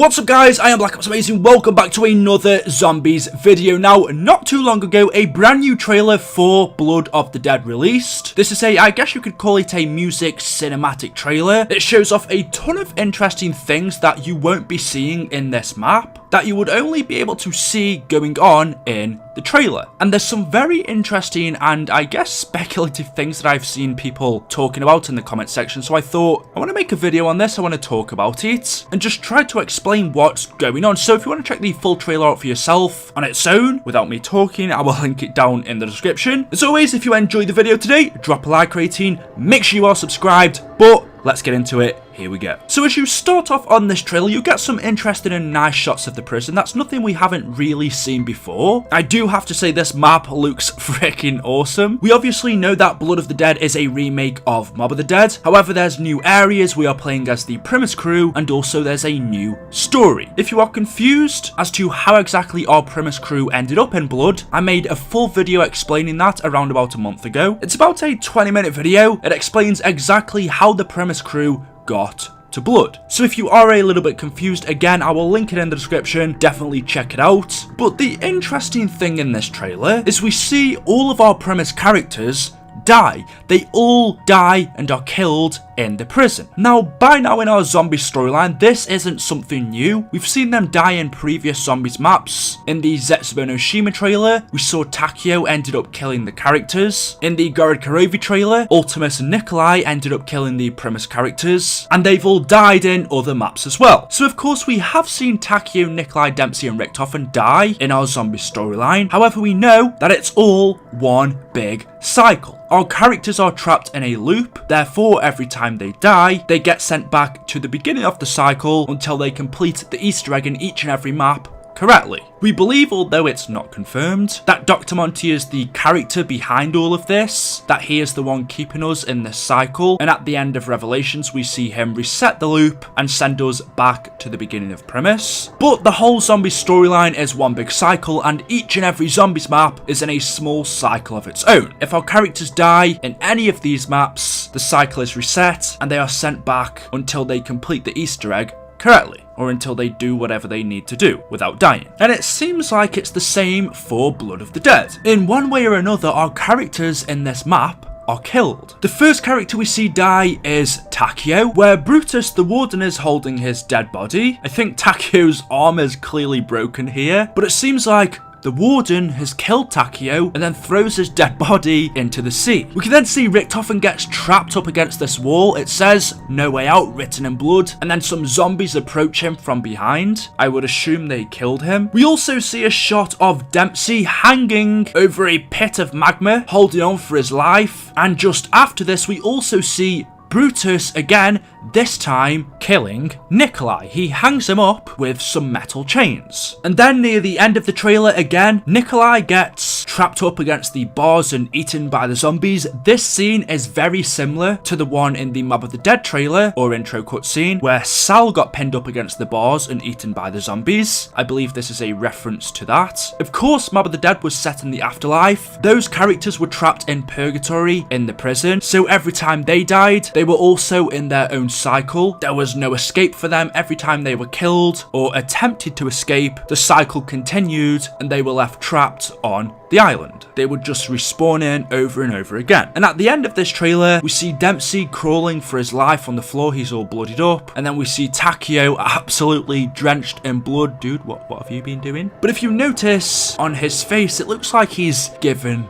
What's up guys, I am BlackOpsAmazing, welcome back to another zombies video. Now, not too long ago, a brand new trailer for Blood of the Dead released. This is I guess you could call it a music cinematic trailer. It shows off a ton of interesting things that you won't be seeing in this map, that you would only be able to see going on in the trailer. And there's some very interesting and I guess speculative things that I've seen people talking about in the comment section, so I thought I want to make a video on this. I want to talk about it and just try to explain what's going on. So if you want to check the full trailer out for yourself on its own without me talking, I will link it down in the description. As always, if you enjoyed the video today, drop a like rating, make sure you are subscribed, but let's get into it. Here we go. So as you start off on this trailer, you get some interesting and nice shots of the prison. That's nothing we haven't really seen before. I do have to say this map looks freaking awesome. We obviously know that Blood of the Dead is a remake of Mob of the Dead. However, there's new areas, we are playing as the Primis crew, and also there's a new story. If you are confused as to how exactly our Primis crew ended up in Blood, I made a full video explaining that around about a month ago. It's about a 20-minute video. It explains exactly how the Primis crew got to Blood. So if you are a little bit confused, again, I will link it in the description. Definitely check it out. But the interesting thing in this trailer is we see all of our Primis characters die. They all die and are killed in the prison. Now, by now in our zombie storyline, this isn't something new. We've seen them die in previous zombies maps. In the Zetsubo no Shima trailer, we saw Takeo ended up killing the characters. In the Gorod Karovi trailer, Ultimus and Nikolai ended up killing the Primis characters, and they've all died in other maps as well. So of course we have seen Takeo, Nikolai, Dempsey and Richtofen die in our zombie storyline. However, we know that it's all one big cycle. Our characters are trapped in a loop, therefore every time they die, they get sent back to the beginning of the cycle until they complete the Easter egg in each and every map correctly. We believe, although it's not confirmed, that Dr. Monty is the character behind all of this, that he is the one keeping us in this cycle, and at the end of Revelations we see him reset the loop and send us back to the beginning of Primis. But the whole zombie storyline is one big cycle, and each and every zombies map is in a small cycle of its own. If our characters die in any of these maps, the cycle is reset and they are sent back until they complete the Easter egg correctly, or until they do whatever they need to do without dying. And it seems like it's the same for Blood of the Dead. In one way or another, our characters in this map are killed. The first character we see die is Takeo, where Brutus the warden is holding his dead body. I think Takeo's arm is clearly broken here, but it seems like the warden has killed Takeo and then throws his dead body into the sea. We can then see Richtofen gets trapped up against this wall. It says "No way out" written in blood, and then some zombies approach him from behind. I would assume they killed him. We also see a shot of Dempsey hanging over a pit of magma, holding on for his life. And just after this, we also see Brutus again, this time killing Nikolai. He hangs him up with some metal chains. And then near the end of the trailer again, Nikolai gets trapped up against the bars and eaten by the zombies. This scene is very similar to the one in the Mob of the Dead trailer or intro cutscene where Sal got pinned up against the bars and eaten by the zombies. I believe this is a reference to that. Of course, Mob of the Dead was set in the afterlife. Those characters were trapped in purgatory in the prison, so every time they died, they were also in their own cycle. There was no escape for them. Every time they were killed or attempted to escape, the cycle continued and they were left trapped on the island. They would just respawn in over and over again. And at the end of this trailer, we see Dempsey crawling for his life on the floor. He's all bloodied up. And then we see Takeo absolutely drenched in blood. Dude, what have you been doing? But if you notice on his face, it looks like he's given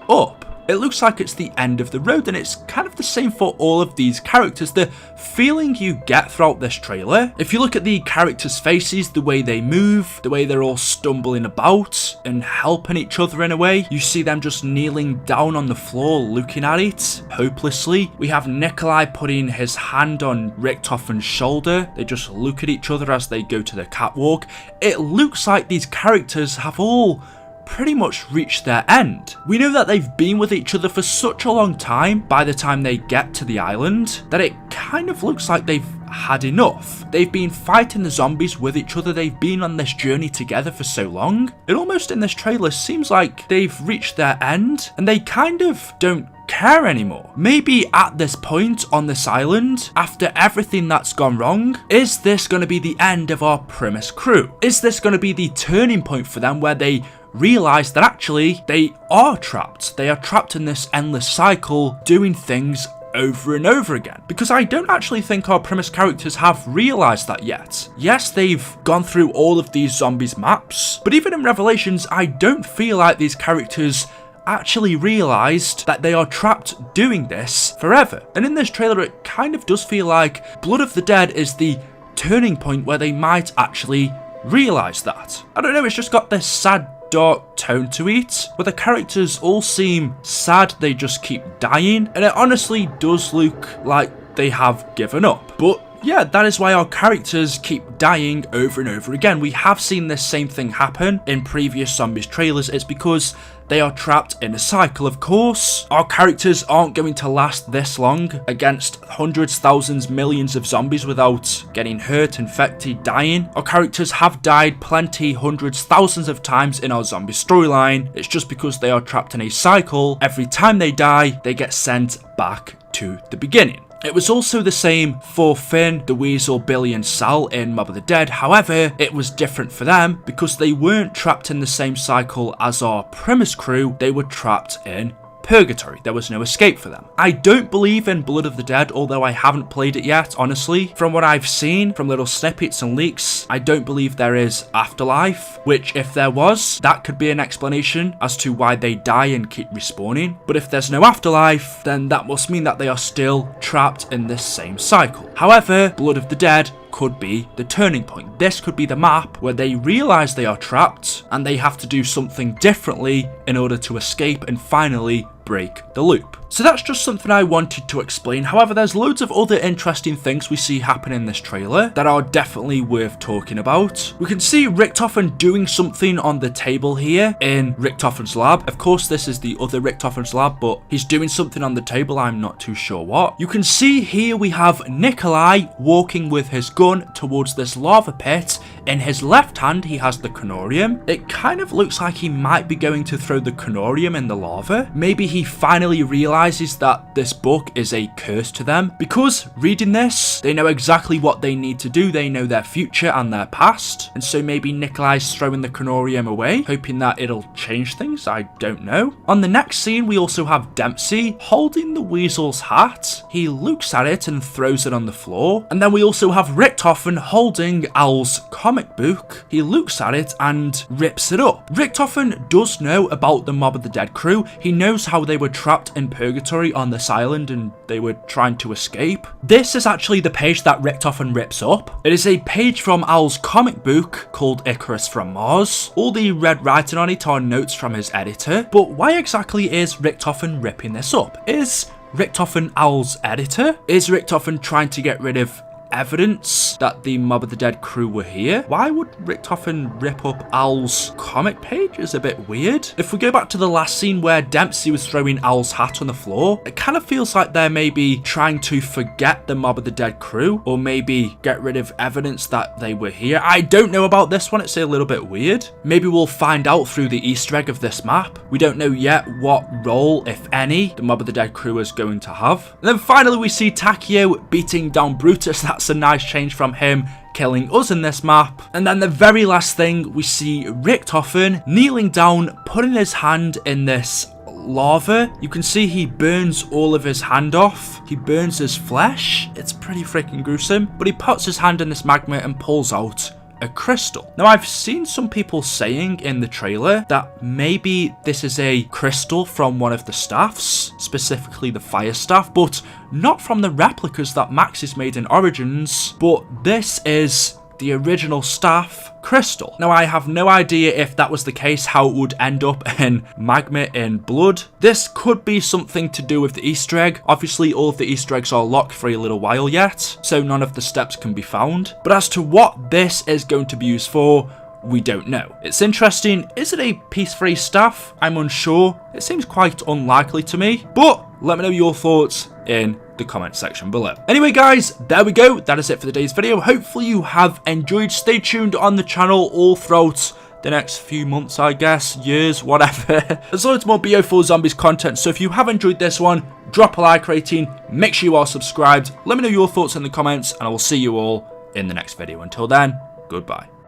up. It looks like it's the end of the road, and it's kind of the same for all of these characters. The feeling you get throughout this trailer, if you look at the characters' faces, the way they move, the way they're all stumbling about and helping each other in a way, you see them just kneeling down on the floor looking at it hopelessly. We have Nikolai putting his hand on Richtofen's shoulder. They just look at each other as they go to the catwalk. It looks like these characters have all pretty much reached their end. We know that they've been with each other for such a long time by the time they get to the island that it kind of looks like they've had enough. They've been fighting the zombies with each other. They've been on this journey together for so long. It almost in this trailer seems like they've reached their end and they kind of don't care anymore. Maybe at this point on this island, after everything that's gone wrong, is this going to be the end of our Primis crew? Is this going to be the turning point for them where they realize that actually they are trapped? They are trapped in this endless cycle, doing things over and over again. Because I don't actually think our Primis characters have realized that yet. Yes, they've gone through all of these zombies maps, but even in Revelations, I don't feel like these characters actually realized that they are trapped doing this forever. And in this trailer, it kind of does feel like Blood of the Dead is the turning point where they might actually realize that. I don't know, it's just got this sad, dark tone to it, where the characters all seem sad, they just keep dying, and it honestly does look like they have given up. But yeah, that is why our characters keep dying over and over again. We have seen this same thing happen in previous zombies trailers. It's because they are trapped in a cycle. Of course, our characters aren't going to last this long against hundreds, thousands, millions of zombies without getting hurt, infected, dying. Our characters have died plenty, hundreds, thousands of times in our zombie storyline. It's just because they are trapped in a cycle. Every time they die, they get sent back to the beginning. It was also the same for Finn, the Weasel, Billy and Sal in Mob of the Dead. However, it was different for them because they weren't trapped in the same cycle as our Primis crew. They were trapped in purgatory. There was no escape for them. I don't believe in Blood of the Dead, although I haven't played it yet, honestly. From what I've seen, from little snippets and leaks, I don't believe there is afterlife, which if there was, that could be an explanation as to why they die and keep respawning. But if there's no afterlife, then that must mean that they are still trapped in this same cycle. However, Blood of the Dead could be the turning point. This could be the map where they realize they are trapped and they have to do something differently in order to escape and finally break the loop. So that's just something I wanted to explain. However, there's loads of other interesting things we see happen in this trailer that are definitely worth talking about. We can see Richtofen doing something on the table here in Richtofen's lab. Of course, this is the other Richtofen's lab, but he's doing something on the table. I'm not too sure what. You can see here we have Nikolai walking with his gun towards this lava pit. In his left hand, he has the Conorium. It kind of looks like he might be going to throw the Conorium in the lava. Maybe he finally realizes that this book is a curse to them. Because reading this, they know exactly what they need to do. They know their future and their past. And so maybe Nikolai's throwing the Conorium away, hoping that it'll change things. I don't know. On the next scene, we also have Dempsey holding the Weasel's hat. He looks at it and throws it on the floor. And then we also have Richtofen holding Al's comic book. He looks at it and rips it up. Richtofen does know about the Mob of the Dead crew. He knows how they were trapped in purgatory on this island and they were trying to escape. This is actually the page that Richtofen rips up. It is a page from Al's comic book called Icarus from Mars. All the red writing on it are notes from his editor. But why exactly is Richtofen ripping this up? Is Richtofen Al's editor? Is Richtofen trying to get rid of evidence that the Mob of the Dead crew were here? Why would Richtofen rip up Al's comic page? Is a bit weird. If we go back to the last scene where Dempsey was throwing Al's hat on the floor, it kind of feels like they're maybe trying to forget the Mob of the Dead crew, or maybe get rid of evidence that they were here. I don't know about this one. It's a little bit weird. Maybe we'll find out through the Easter egg of this map. We don't know yet what role, if any, the Mob of the Dead crew is going to have. And then finally we see Takeo beating down Brutus. That's a nice change from him killing us in this map. And then the very last thing, we see Richtofen kneeling down, putting his hand in this lava. You can see he burns all of his hand off. He burns his flesh. It's pretty freaking gruesome. But he puts his hand in this magma and pulls out a crystal. Now, I've seen some people saying in the trailer that maybe this is a crystal from one of the staffs, specifically the fire staff, but not from the replicas that Max has made in Origins, but this is the original staff crystal. Now, I have no idea if that was the case, how it would end up in magma in blood. This could be something to do with the Easter egg. Obviously, all of the Easter eggs are locked for a little while yet, so none of the steps can be found. But as to what this is going to be used for, we don't know. It's interesting. Is it a piece-free staff? I'm unsure. It seems quite unlikely to me, but let me know your thoughts in the comment section below. Anyway guys, there we go. That is it for today's video. Hopefully you have enjoyed. Stay tuned on the channel all throughout the next few months, I guess, years, whatever. There's loads more BO4 Zombies content, so if you have enjoyed this one, drop a like rating, make sure you are subscribed, let me know your thoughts in the comments, and I will see you all in the next video. Until then, goodbye.